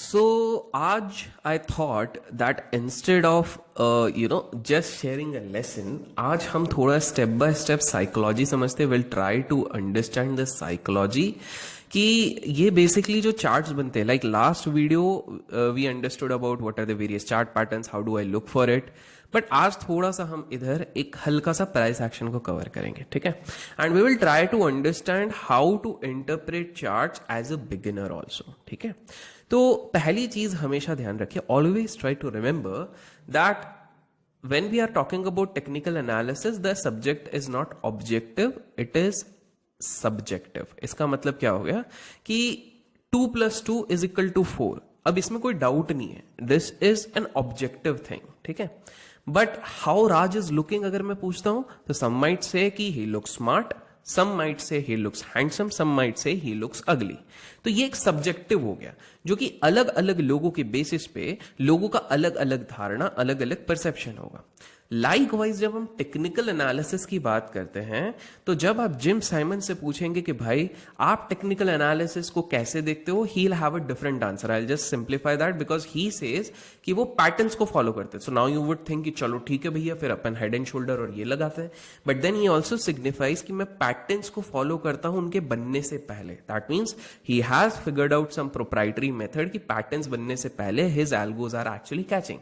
So आज I thought that instead of just sharing a lesson, आज हम थोड़ा स्टेप बाय स्टेप साइकोलॉजी समझते, will try to understand the psychology कि ये बेसिकली जो चार्ट्स बनते हैं, like last video we understood about what are the various chart patterns, how do I look for it, but आज थोड़ा सा हम इधर एक हल्का सा प्राइस एक्शन को कवर करेंगे, ठीक है। And we will try to understand how to interpret charts as a beginner also, ठीक है। तो पहली चीज हमेशा ध्यान रखिए, always try to remember that when we are talking about technical analysis, the subject is not objective, it is subjective. इसका मतलब क्या हो गया कि 2 + 2 = 4। अब इसमें कोई डाउट नहीं है, this is an objective thing, ठीक है। But how Raj is looking अगर मैं पूछता हूं तो सम माइट से कि he looks smart, some might say he looks handsome, some might say he looks ugly. तो ये एक सब्जेक्टिव हो गया जो कि अलग अलग लोगों के बेसिस पे लोगों का अलग अलग धारणा, अलग अलग परसेप्शन होगा। लाइकवाइज जब हम टेक्निकल एनालिसिस की बात करते हैं तो जब आप जिम साइमन से पूछेंगे कि भाई आप टेक्निकल एनालिसिस को कैसे देखते हो, he will have a different answer. I will just simplify that because he says कि वो पैटर्न्स को फॉलो करते हैं। So now you would think कि चलो ठीक है भैया, फिर अपन हेड एंड शोल्डर और ये लगाते हैं, but then he also signifies कि मैं पैटर्न्स को फॉलो करता हूं उनके बनने से पहले। That means he has figured out some proprietary method कि पैटर्न्स बनने से पहले his algos are actually catching.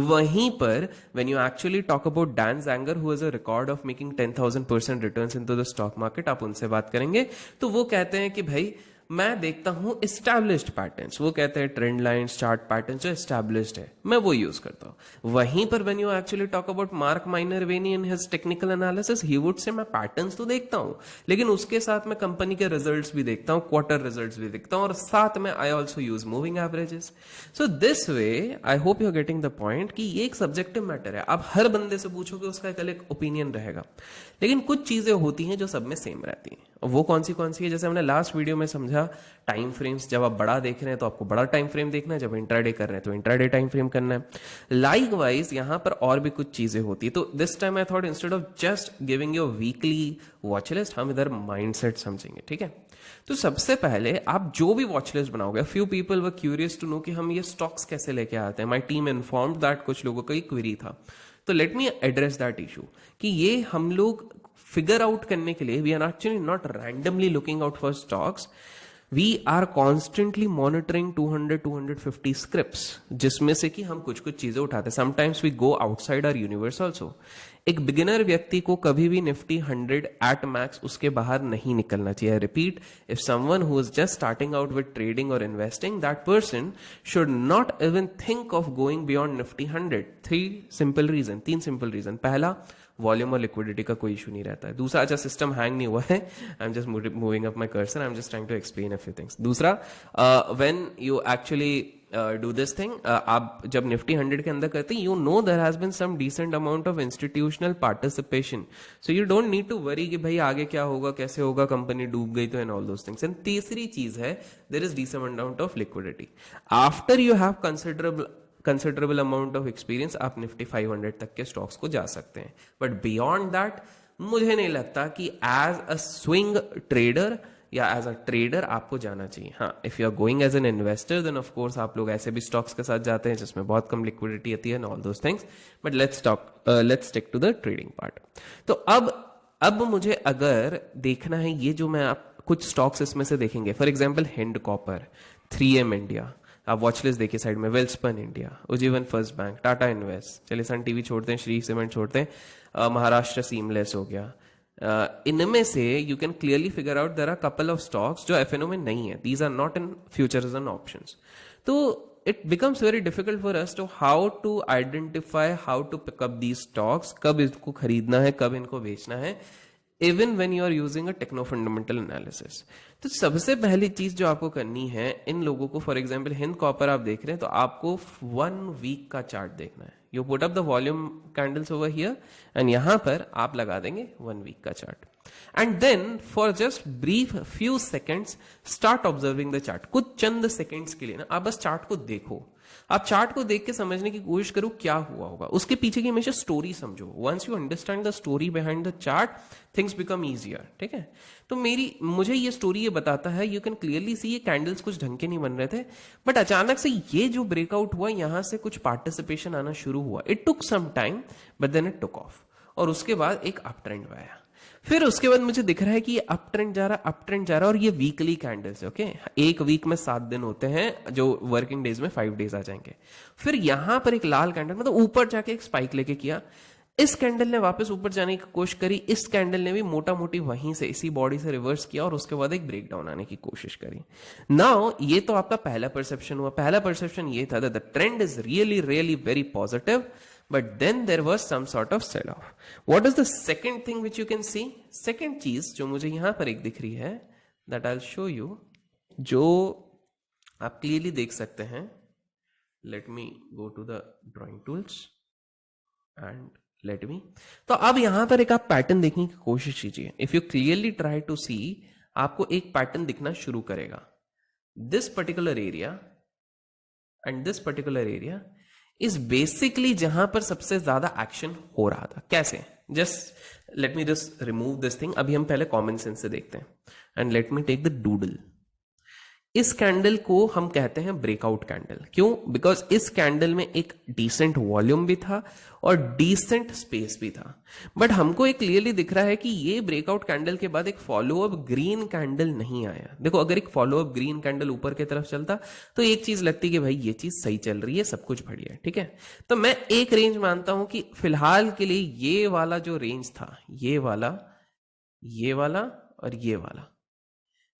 वहीं पर when you actually talk about Dan Zanger who has a record of making 10,000% returns into the stock market, आप उनसे बात करेंगे तो वो कहते हैं कि भाई मैं देखता हूं established patterns, वो कहते हैं ट्रेंड लाइन्स, चार्ट पैटर्न्स जो established है मैं वो यूज करता हूं। वहीं पर when you actually talk about Mark Minervini in his technical analysis, he would say मैं पैटर्न्स तो देखता हूं लेकिन उसके साथ मैं कंपनी के रिजल्ट्स भी देखता हूं, क्वार्टर रिजल्ट्स भी देखता हूं और साथ में I also use moving averages. So this way I hope you are getting the point कि ये एक सब्जेक्टिव मैटर है। आप हर बंदे से पूछोगे उसका एक अलग ओपिनियन रहेगा, लेकिन कुछ चीजें होती हैं जो सब में सेम रहती हैं। और वो कौन सी है, जैसे हमने लास्ट वीडियो में समझा टाइम फ्रेम्स। जब आप बड़ा देख रहे हैं तो आपको बड़ा टाइम फ्रेम देखना है, जब इंट्राडे कर रहे हैं तो इंट्राडे टाइम फ्रेम करना है। लाइकवाइज यहां पर और भी कुछ चीजें होती है। तो this time I thought instead of just giving your weekly watch list, हम इधर माइंडसेट समझेंगे, ठीक है। तो सबसे पहले आप जो भी वॉच लिस्ट बनाओगे, few people were curious to know कि हम ये स्टॉक्स कैसे लेके आते हैं। माई टीम इन्फॉर्म्ड दैट कुछ लोगों का ये क्वेरी था, तो let me address that issue कि ये हम लोग फिगर आउट करने के लिए we are actually not randomly looking out for stocks, we are constantly monitoring 200-250 scripts, जिसमें से कि हम कुछ कुछ चीजें उठाते हैं। Sometimes we go outside our universe also. एक बिगिनर व्यक्ति को कभी भी निफ्टी 100 एट मैक्स उसके बाहर नहीं निकलना चाहिए। Repeat, if someone who is just starting out with trading और investing, that person should not even think of going beyond Nifty 100। तीन सिंपल रीजन। पहला, वॉल्यूम और लिक्विडिटी का कोई इशू नहीं रहता है। दूसरा, अच्छा सिस्टम हैंग नहीं हुआ है, I am just moving up my cursor, I am just trying to explain a few things. दूसरा, when you actually do this thing, आप जब निफ्टी 100 के अंदर करते हैं, you know there has been some decent amount of institutional participation, so you don't need to worry कि भाई आगे क्या होगा, कैसे होगा, कंपनी डूब गई तो, and all those things. And तीसरी चीज है, there is decent amount of liquidity. After you have considerable amount of experience, आप निफ्टी 500 तक के स्टॉक्स को जा सकते हैं। बट बियॉन्ड दैट मुझे नहीं लगता कि एज अ स्विंग ट्रेडर या एज अ ट्रेडर आपको जाना चाहिए। हाँ, if you are going as an investor then of course आप लोग ऐसे भी स्टॉक्स के साथ जाते हैं जिसमें बहुत कम लिक्विडिटी आती है, and all those things. But let's stick to the trading part. तो अब मुझे अगर देखना है, ये जो मैं आप कुछ स्टॉक्स इसमें से देखेंगे, for example hind copper, 3M India, आप वॉच लिस्ट देखिए साइड में, Welspun India, Ujjivan first bank, Tata invest, चलिए सन टीवी छोड़ते हैं, श्री सीमेंट छोड़ते हैं, महाराष्ट्र सीमलेस हो गया। इनमें से you can clearly figure out there are couple of stocks जो एफएनओ में नहीं है, these are not in futures and options. तो it becomes very difficult for us to how to identify, how to pick up these stocks, कब इसको खरीदना है, कब इनको बेचना है, even when you are using a techno fundamental analysis. तो सबसे पहली चीज जो आपको करनी है, इन लोगों को, फॉर एग्जाम्पल हिंद कॉपर आप देख रहे हैं तो आपको 1 वीक का चार्ट देखना है। You put up the volume candles over here and यहां पर आप लगा देंगे 1 वीक का chart. And then for just brief few seconds start observing the chart. कुछ चंद सेकेंड्स के लिए ना आप बस चार्ट को देखो, आप चार्ट को देख के समझने की कोशिश करो क्या हुआ होगा, उसके पीछे की हमेशा स्टोरी समझो। Once you understand the story behind the chart things become easier, ठीक है। तो मुझे ये स्टोरी ये बताता है, यू कैन क्लियरली सी ये कैंडल्स कुछ ढंग के नहीं बन रहे थे, बट अचानक से ये जो ब्रेकआउट हुआ यहां से कुछ पार्टिसिपेशन आना शुरू हुआ। It took some time but then it took off, और उसके बाद एक अप ट्रेंड आया। फिर उसके बाद मुझे दिख रहा है कि ये अप ट्रेंड जा रहा, अप ट्रेंड जा रहा, और ये वीकली कैंडल्स है, ओके। एक वीक में 7 दिन होते हैं, जो वर्किंग डेज में 5 डेज आ जाएंगे। फिर यहां पर एक लाल कैंडल, मतलब ऊपर जाके एक स्पाइक लेके किया, इस कैंडल ने वापस ऊपर जाने की कोशिश करी, इस कैंडल ने भी मोटा मोटी वहीं से इसी बॉडी से रिवर्स किया, और उसके बाद एक ब्रेकडाउन आने की कोशिश करी। नाउ ये तो आपका पहला परसेप्शन हुआ। पहला परसेप्शन ये था that the trend is really really very positive, but then there was some sort of sell off. What is the second thing which you can see? Second चीज जो मुझे यहां पर एक दिख रही है, that I'll show you, जो आप क्लियरली देख सकते हैं। Let me go to the drawing tools and let me, तो अब यहां पर एक आप पैटर्न देखने की कोशिश कीजिए। If you clearly try to see, आपको एक पैटर्न दिखना शुरू करेगा। This particular area and this particular area is basically जहां पर सबसे ज्यादा एक्शन हो रहा था। कैसे? Just let me just remove this thing. अभी हम पहले कॉमन सेंस से देखते हैं, and let me take the doodle. इस कैंडल को हम कहते हैं ब्रेकआउट कैंडल। क्यों? बिकॉज इस कैंडल में एक डिसेंट वॉल्यूम भी था और डिसेंट स्पेस भी था, बट हमको एक क्लियरली दिख रहा है कि ये ब्रेकआउट कैंडल के बाद एक फॉलोअप ग्रीन कैंडल नहीं आया। देखो, अगर एक फॉलोअप ग्रीन कैंडल ऊपर की तरफ चलता तो एक चीज लगती कि भाई ये चीज सही चल रही है, सब कुछ बढ़िया है, ठीक है। तो मैं एक रेंज मानता हूं कि फिलहाल के लिए ये वाला जो रेंज था, ये वाला और ये वाला,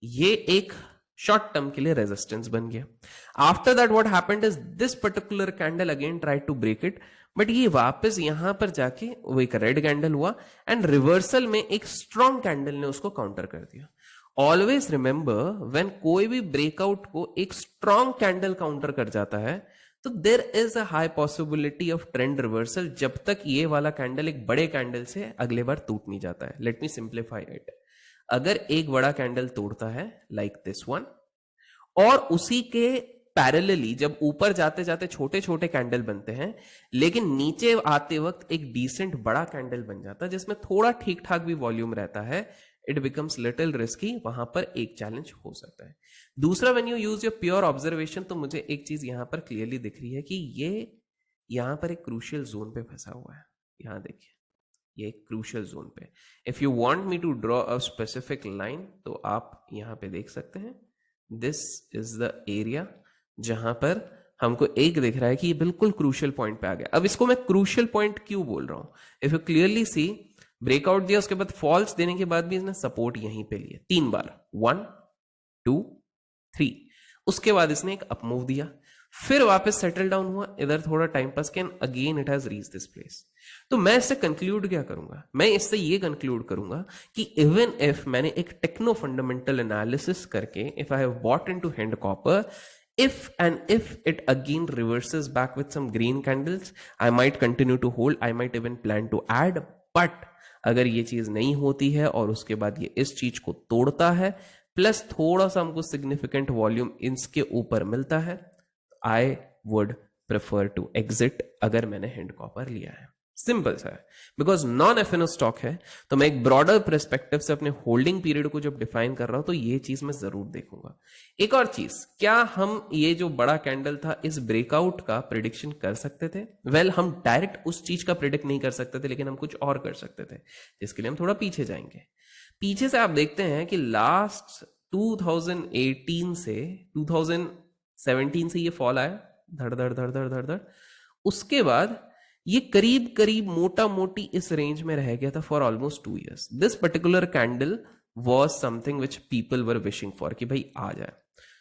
ये एक शॉर्ट टर्म के लिए रेजिस्टेंस बन गया। After that what happened is this particular candle again try to break it, but ये वापस यहां पर जाके वो एक रेड कैंडल हुआ, एंड रिवर्सल में एक स्ट्रॉन्ग कैंडल ने उसको काउंटर कर दिया। ऑलवेज रिमेंबर, व्हेन कोई भी ब्रेकआउट को एक स्ट्रॉन्ग कैंडल काउंटर कर जाता है तो there is a high possibility of trend reversal, जब तक ये वाला कैंडल एक बड़े कैंडल से अगले बार टूट नहीं जाता है। Let me simplify it. अगर एक बड़ा कैंडल तोड़ता है लाइक दिस वन, और उसी के पैरेलली जब ऊपर जाते जाते छोटे छोटे कैंडल बनते हैं, लेकिन नीचे आते वक्त एक डिसेंट बड़ा कैंडल बन जाता है जिसमें थोड़ा ठीक ठाक भी वॉल्यूम रहता है, इट बिकम्स लिटिल रिस्की। वहां पर एक चैलेंज हो सकता है। दूसरा, when you use your pure observation, तो मुझे एक चीज यहां पर क्लियरली दिख रही है कि ये यहां पर एक क्रूशियल जोन पे फंसा हुआ है। यहां देखिए, ये एक क्रूशियल जोन पे। If you want me to draw a specific line, तो आप यहां पे देख सकते हैं, दिस इज द एरिया जहां पर हमको एक दिख रहा है कि ये बिल्कुल क्रूशियल पॉइंट पे आ गया। अब इसको मैं क्रूशियल पॉइंट क्यों बोल रहा हूं? If you clearly see, breakout दिया, उसके बाद फॉल्स देने के बाद भी इसने सपोर्ट यहीं पे लिया 3 बार, 1 2 3, उसके बाद इसने एक अप मूव दिया, फिर वापस सेटल डाउन हुआ, इधर थोड़ा टाइम पास किया, again it has reach this place. तो मैं इससे कंक्लूड क्या करूंगा? मैं इससे ये कंक्लूड करूंगा कि इवन इफ मैंने एक टेक्नो फंडामेंटल एनालिसिस करके, if I have bought into hind copper, if it again reverses back with some green candles, I might continue to hold, I might even plan to add, but अगर ये चीज नहीं होती है और उसके बाद ये इस चीज को तोड़ता है, प्लस थोड़ा सा हमको सिग्निफिकेंट वॉल्यूम इसके ऊपर मिलता है, I would prefer to exit अगर मैंने हिंड कॉपर लिया है। सिंपल सा है, बिकॉज नॉन एफएनओ स्टॉक है, तो मैं एक ब्रॉडर पर्सपेक्टिव से अपने होल्डिंग पीरियड को जब डिफाइन कर रहा हूं तो ये चीज मैं जरूर देखूंगा। एक और चीज, क्या हम ये जो बड़ा कैंडल था इस ब्रेकआउट का प्रिडिक्शन कर सकते थे? वेल, हम डायरेक्ट उस चीज का प्रिडिक्ट नहीं कर सकते थे, लेकिन हम कुछ और कर सकते थे, जिसके लिए हम थोड़ा पीछे जाएंगे। पीछे से आप देखते हैं कि लास्ट 2018 से 2017 से ये फॉल आया, धड़ धड़ धड़ धड़ धड़ धड़, उसके बाद ये करीब करीब मोटा मोटी इस रेंज में रह गया था for almost 2 years। This particular candle was something which people were wishing for कि भाई आ जाए।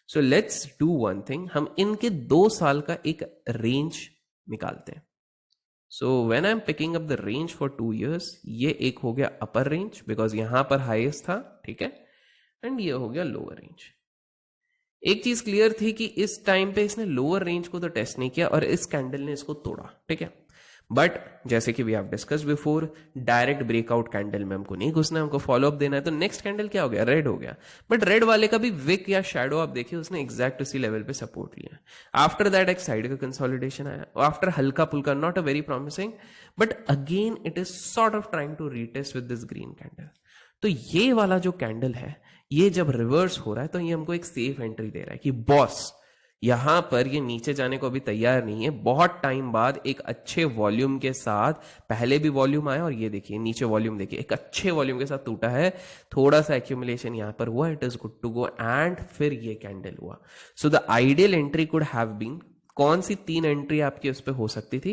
So let's do one thing, हम इनके 2 साल का एक रेंज निकालते हैं। So when I am picking up the range for 2 years, ये एक हो गया अपर रेंज बिकॉज यहां पर हाईएस्ट था, ठीक है, एंड ये हो गया लोअर रेंज। एक चीज क्लियर थी कि इस टाइम पे इसने लोअर रेंज को तो टेस्ट नहीं किया और इस कैंडल ने इसको तोड़ा, ठीक है, बट जैसे कि we have discuss before, direct breakout candle में हमको नहीं घुसना है, हमको फॉलोअप देना है। तो नेक्स्ट कैंडल क्या हो गया, रेड हो गया, बट रेड वाले का भी विक या शैडो आप देखिए उसने एग्जैक्ट उसी लेवल पे सपोर्ट लिया। आफ्टर दैट एक साइड का कंसोलिडेशन आया, आफ्टर हल्का पुल्का, not a very promising, but again it is sort of trying to retest with this green candle. तो ये वाला जो कैंडल है, ये जब रिवर्स हो रहा है तो ये हमको एक सेफ एंट्री दे रहा है कि बॉस यहां पर ये नीचे जाने को अभी तैयार नहीं है। बहुत टाइम बाद एक अच्छे वॉल्यूम के साथ, पहले भी वॉल्यूम आया और ये देखिए नीचे वॉल्यूम देखिए, एक अच्छे वॉल्यूम के साथ टूटा है, थोड़ा सा एक्यूमुलेशन यहां पर हुआ, it is good to go, and फिर ये कैंडल हुआ। So the ideal entry could have been, कौन सी 3 एंट्री आपकी उस पर हो सकती थी?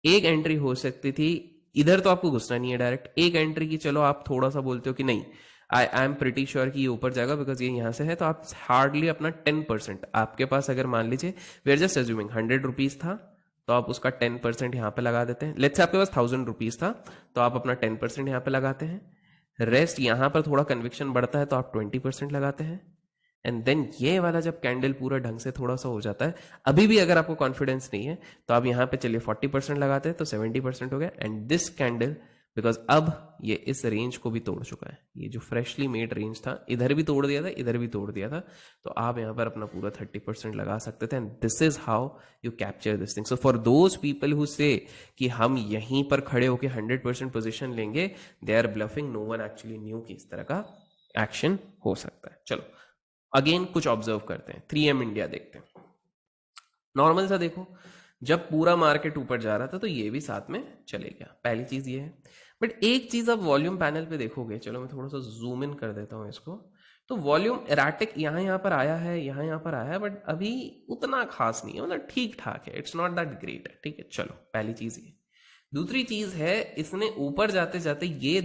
एक एंट्री हो सकती थी, इधर तो आपको घुसना नहीं है डायरेक्ट, एक एंट्री की चलो आप थोड़ा सा बोलते हो कि नहीं आई एम प्रिटी श्योर कि ये ऊपर जाएगा बिकॉज ये यहां से है, तो आप हार्डली अपना 10%, आपके पास अगर मान लीजिए we are just assuming 100 rupees था, तो आप उसका 10% यहां पे लगा देते हैं। लेट्स से आपके पास 1000 रुपीज था, तो आप अपना 10% यहां पे लगाते हैं। रेस्ट यहां पर थोड़ा कन्विक्शन बढ़ता है तो आप 20% लगाते हैं। एंड देन ये वाला जब कैंडल पूरा ढंग से थोड़ा सा हो जाता है, अभी भी अगर आपको कॉन्फिडेंस नहीं है तो आप यहां पे चलिए 40% लगाते हैं, तो 70% हो गया। एंड दिस कैंडल, बिकॉज अब ये इस रेंज को भी तोड़ चुका है, ये जो फ्रेशली मेड रेंज था, इधर भी तोड़ दिया था, इधर भी तोड़ दिया था, तो आप यहां पर अपना पूरा 30% लगा सकते थे। And this is how you capture this thing. So for those people who से कि हम यहीं पर खड़े होकर 100% पोजिशन लेंगे, they are bluffing. No one actually knew कि इस तरह का एक्शन हो सकता है। चलो अगेन कुछ ऑब्जर्व करते हैं, 3M इंडिया देखते हैं। नॉर्मल सा देखो, जब पूरा मार्केट ऊपर जा रहा था तो ये भी साथ में चले गया, पहली चीज ये है। बट एक चीज आप वॉल्यूम पैनल पे देखोगे, चलो मैं थोड़ा सा जूम इन कर देता हूं इसको, तो वॉल्यूम एराटिक यहाँ पर आया है, यहाँ पर आया है, बट अभी उतना खास नहीं है, मतलब ठीक ठाक है, इट्स नॉट दैट ग्रेट है। ठीक है, चलो पहली चीज ये। दूसरी चीज है, इसने ऊपर जाते जाते ये